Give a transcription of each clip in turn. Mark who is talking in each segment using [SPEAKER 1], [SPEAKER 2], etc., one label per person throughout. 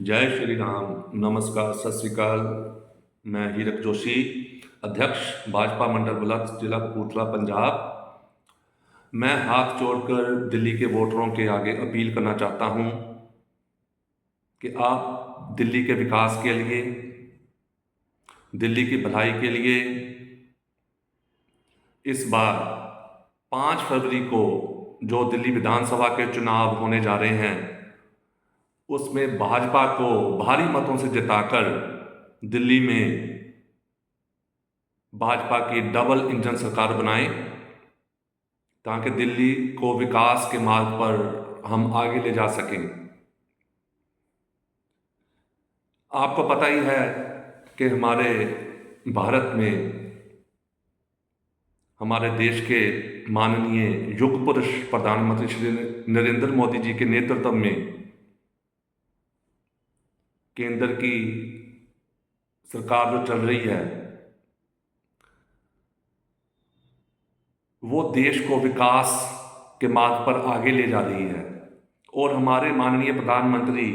[SPEAKER 1] जय श्री राम। नमस्कार, सत श्री अकाल। मैं हीरक जोशी, अध्यक्ष भाजपा मंडल बुलात, जिला कपूरथला, पंजाब। मैं हाथ जोड़कर दिल्ली के वोटरों के आगे अपील करना चाहता हूं कि आप दिल्ली के विकास के लिए, दिल्ली की भलाई के लिए इस बार 5 फरवरी को जो दिल्ली विधानसभा के चुनाव होने जा रहे हैं, उसमें भाजपा को भारी मतों से जिताकर दिल्ली में भाजपा की डबल इंजन सरकार बनाएं, ताकि दिल्ली को विकास के मार्ग पर हम आगे ले जा सकें। आपको पता ही है कि हमारे भारत में, हमारे देश के माननीय युग पुरुष प्रधानमंत्री श्री नरेंद्र मोदी जी के नेतृत्व में केंद्र की सरकार जो चल रही है, वो देश को विकास के मार्ग पर आगे ले जा रही है। और हमारे माननीय प्रधानमंत्री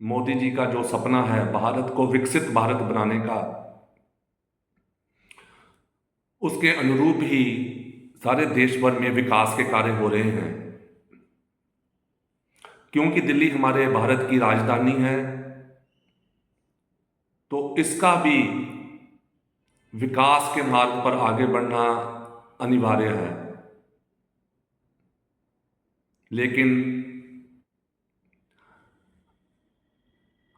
[SPEAKER 1] मोदी जी का जो सपना है भारत को विकसित भारत बनाने का, उसके अनुरूप ही सारे देश भर में विकास के कार्य हो रहे हैं। क्योंकि दिल्ली हमारे भारत की राजधानी है, तो इसका भी विकास के मार्ग पर आगे बढ़ना अनिवार्य है। लेकिन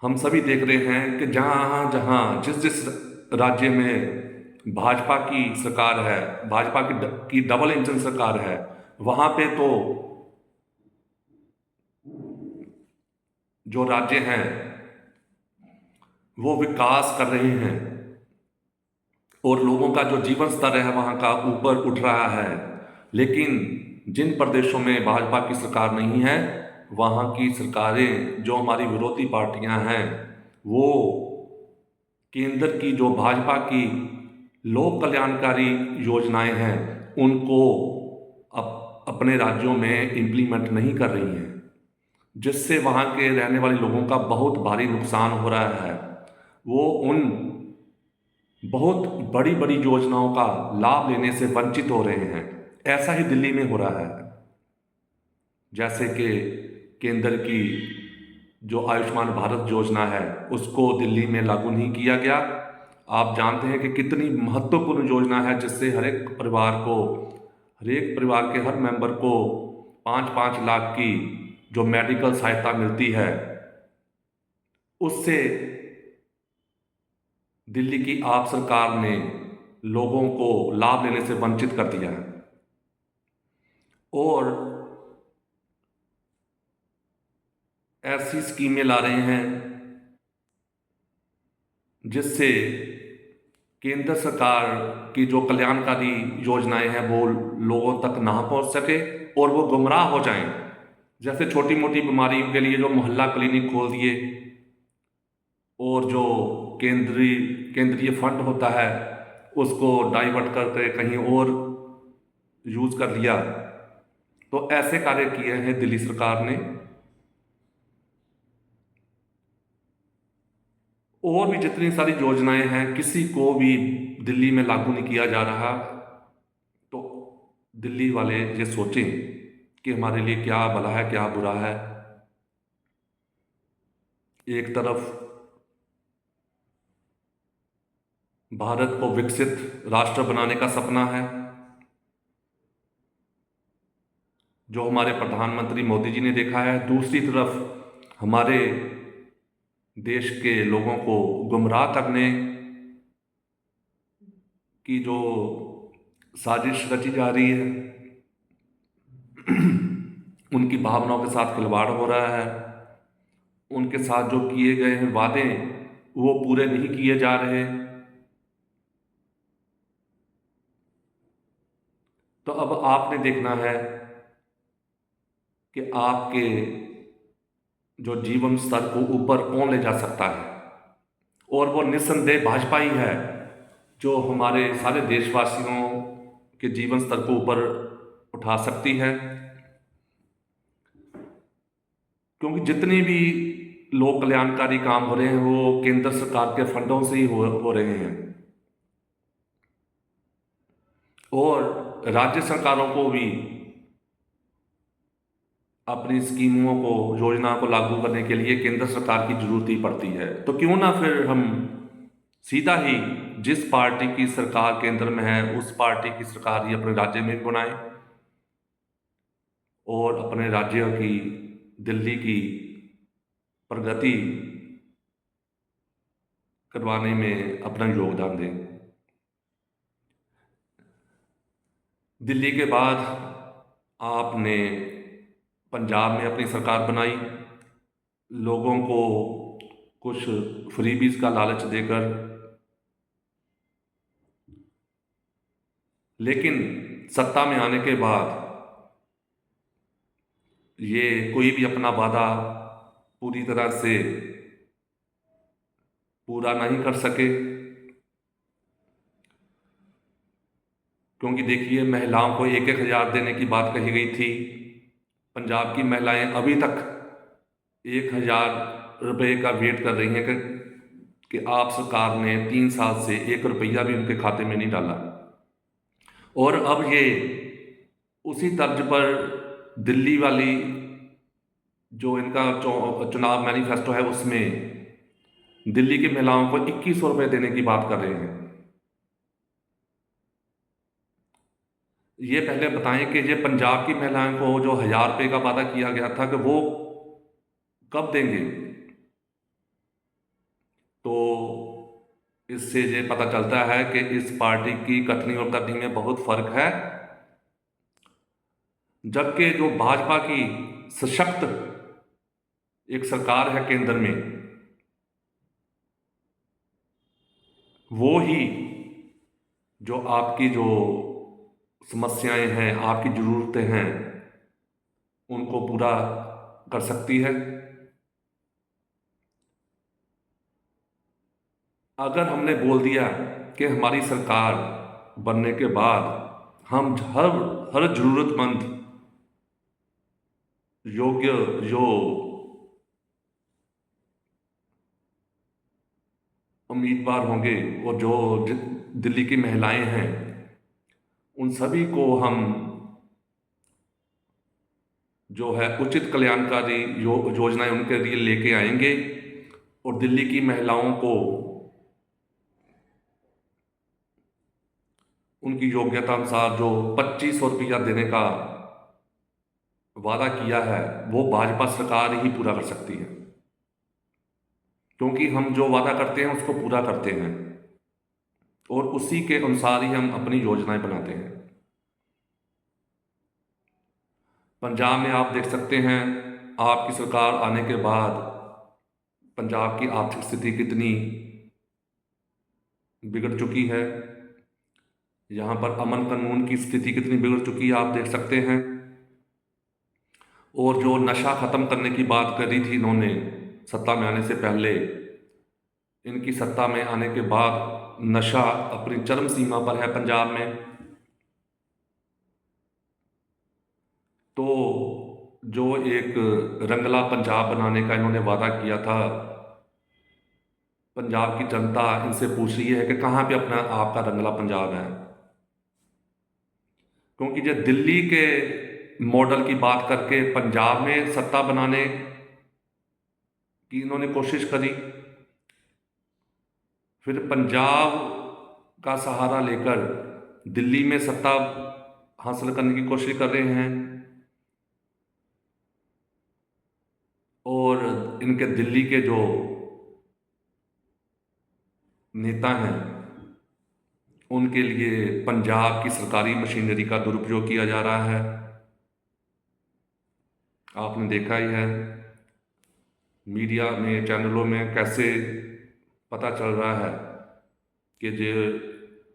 [SPEAKER 1] हम सभी देख रहे हैं कि जहां जहां जिस जिस राज्य में भाजपा की सरकार है, भाजपा की डबल इंजन सरकार है, वहां पे तो जो राज्य हैं वो विकास कर रहे हैं और लोगों का जो जीवन स्तर है वहां का ऊपर उठ रहा है। लेकिन जिन प्रदेशों में भाजपा की सरकार नहीं है, वहां की सरकारें, जो हमारी विरोधी पार्टियां हैं, वो केंद्र की जो भाजपा की लोक कल्याणकारी योजनाएं हैं उनको अपने राज्यों में इम्प्लीमेंट नहीं कर रही हैं, जिससे वहाँ के रहने वाले लोगों का बहुत भारी नुकसान हो रहा है। वो उन बहुत बड़ी बड़ी योजनाओं का लाभ लेने से वंचित हो रहे हैं। ऐसा ही दिल्ली में हो रहा है। जैसे कि केंद्र की जो आयुष्मान भारत योजना है उसको दिल्ली में लागू नहीं किया गया। आप जानते हैं कि कितनी महत्वपूर्ण योजना है, जिससे हर एक परिवार के हर मेंबर को 5-5 लाख की जो मेडिकल सहायता मिलती है, उससे दिल्ली की आप सरकार ने लोगों को लाभ लेने से वंचित कर दिया है। और ऐसी स्कीमें ला रहे हैं जिससे केंद्र सरकार की जो कल्याणकारी योजनाएं हैं वो लोगों तक ना पहुंच सके और वो गुमराह हो जाएं। जैसे छोटी मोटी बीमारियों के लिए जो मोहल्ला क्लिनिक खोल दिए और जो केंद्रीय फंड होता है उसको डाइवर्ट करके कहीं और यूज कर लिया। तो ऐसे कार्य किए हैं दिल्ली सरकार ने। और भी जितनी सारी योजनाएं हैं, किसी को भी दिल्ली में लागू नहीं किया जा रहा। तो दिल्ली वाले ये सोचें कि हमारे लिए क्या भला है, क्या बुरा है। एक तरफ भारत को विकसित राष्ट्र बनाने का सपना है, जो हमारे प्रधानमंत्री मोदी जी ने देखा है। दूसरी तरफ हमारे देश के लोगों को गुमराह करने की जो साजिश रची जा रही है, उनकी भावनाओं के साथ खिलवाड़ हो रहा है। उनके साथ जो किए गए हैं वादे वो पूरे नहीं किए जा रहे। तो अब आपने देखना है कि आपके जो जीवन स्तर को ऊपर कौन ले जा सकता है, और वो निस्संदेह भाजपा ही है जो हमारे सारे देशवासियों के जीवन स्तर को ऊपर उठा सकती है। क्योंकि जितने भी लोक कल्याणकारी काम हो रहे हैं वो केंद्र सरकार के फंडों से ही हो रहे हैं। और राज्य सरकारों को भी अपनी स्कीमों को, योजना को लागू करने के लिए केंद्र सरकार की जरूरत ही पड़ती है। तो क्यों ना फिर हम सीधा ही जिस पार्टी की सरकार केंद्र में है उस पार्टी की सरकार ही अपने राज्य में भी बनाए और अपने राज्य की, दिल्ली की प्रगति करवाने में अपना योगदान दें। दिल्ली के बाद आपने पंजाब में अपनी सरकार बनाई, लोगों को कुछ फ्रीबीज का लालच देकर, लेकिन सत्ता में आने के बाद ये कोई भी अपना वादा पूरी तरह से पूरा नहीं कर सके। क्योंकि देखिए, महिलाओं को 1-1 हज़ार देने की बात कही गई थी। पंजाब की महिलाएं अभी तक 1,000 रुपये का वेट कर रही हैं कि आप सरकार ने 3 साल से 1 रुपया भी उनके खाते में नहीं डाला। और अब ये उसी तर्ज पर दिल्ली वाली जो इनका चुनाव मैनिफेस्टो है उसमें दिल्ली की महिलाओं को 2,100 रुपये देने की बात कर रहे हैं। ये पहले बताएं कि ये पंजाब की महिलाओं को जो 1,000 रुपये का वादा किया गया था कि वो कब देंगे। तो इससे ये पता चलता है कि इस पार्टी की कथनी और करनी में बहुत फर्क है। जबकि जो भाजपा की सशक्त एक सरकार है केंद्र में, वो ही जो आपकी जो समस्याएं हैं, आपकी ज़रूरतें हैं, उनको पूरा कर सकती है। अगर हमने बोल दिया कि हमारी सरकार बनने के बाद हम हर ज़रूरतमंद योग्य जो उम्मीदवार होंगे और जो दिल्ली की महिलाएं हैं, उन सभी को हम जो है उचित कल्याणकारी योजनाएं उनके लिए लेके आएंगे और दिल्ली की महिलाओं को उनकी योग्यता अनुसार जो 2,500 रुपया देने का वादा किया है वो भाजपा सरकार ही पूरा कर सकती है। क्योंकि हम जो वादा करते हैं उसको पूरा करते हैं और उसी के अनुसार ही हम अपनी योजनाएं बनाते हैं। पंजाब में आप देख सकते हैं, आपकी सरकार आने के बाद पंजाब की आर्थिक स्थिति कितनी बिगड़ चुकी है। यहाँ पर अमन कानून की स्थिति कितनी बिगड़ चुकी है आप देख सकते हैं। और जो नशा ख़त्म करने की बात करी थी इन्होंने सत्ता में आने से पहले, इनकी सत्ता में आने के बाद नशा अपनी चरम सीमा पर है पंजाब में। तो जो एक रंगला पंजाब बनाने का इन्होंने वादा किया था, पंजाब की जनता इनसे पूछ रही है कि कहाँ पे अपना आपका रंगला पंजाब है। क्योंकि जो दिल्ली के मॉडल की बात करके पंजाब में सत्ता बनाने की इन्होंने कोशिश करी, फिर पंजाब का सहारा लेकर दिल्ली में सत्ता हासिल करने की कोशिश कर रहे हैं। और इनके दिल्ली के जो नेता हैं उनके लिए पंजाब की सरकारी मशीनरी का दुरुपयोग किया जा रहा है। आपने देखा ही है मीडिया में, चैनलों में कैसे पता चल रहा है कि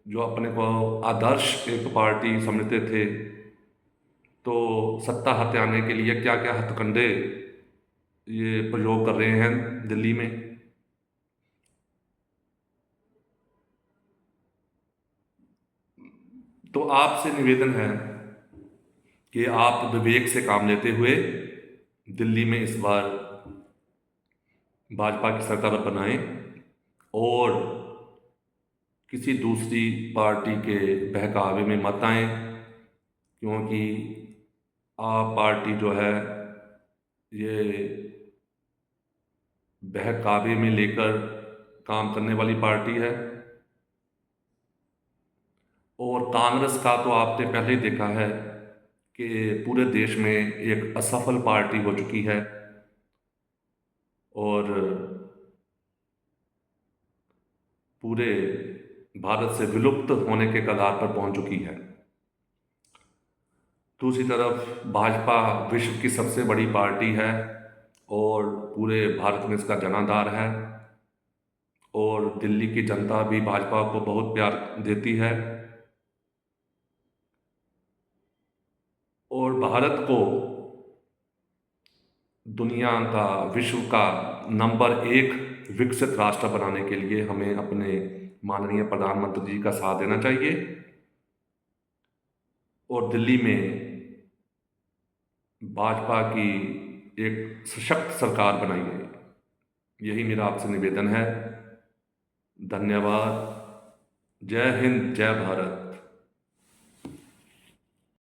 [SPEAKER 1] जो अपने को आदर्श एक पार्टी समझते थे, तो सत्ता हथियाने के लिए क्या क्या हथकंडे ये प्रयोग कर रहे हैं दिल्ली में। तो आपसे निवेदन है कि आप विवेक से काम लेते हुए दिल्ली में इस बार भाजपा की सरकार बनाएं और किसी दूसरी पार्टी के बहकावे में मत आएं, क्योंकि आप पार्टी जो है ये बहकावे में लेकर काम करने वाली पार्टी है। और कांग्रेस का तो आपने पहले ही देखा है कि पूरे देश में एक असफल पार्टी हो चुकी है और पूरे भारत से विलुप्त होने के कगार पर पहुंच चुकी है। दूसरी तरफ भाजपा विश्व की सबसे बड़ी पार्टी है और पूरे भारत में इसका जनाधार है और दिल्ली की जनता भी भाजपा को बहुत प्यार देती है और भारत को दुनिया का, विश्व का नंबर 1 विकसित राष्ट्र बनाने के लिए हमें अपने माननीय प्रधानमंत्री जी का साथ देना चाहिए और दिल्ली में भाजपा की एक सशक्त सरकार बनाइए। यही मेरा आपसे निवेदन है। धन्यवाद। जय हिंद, जय भारत।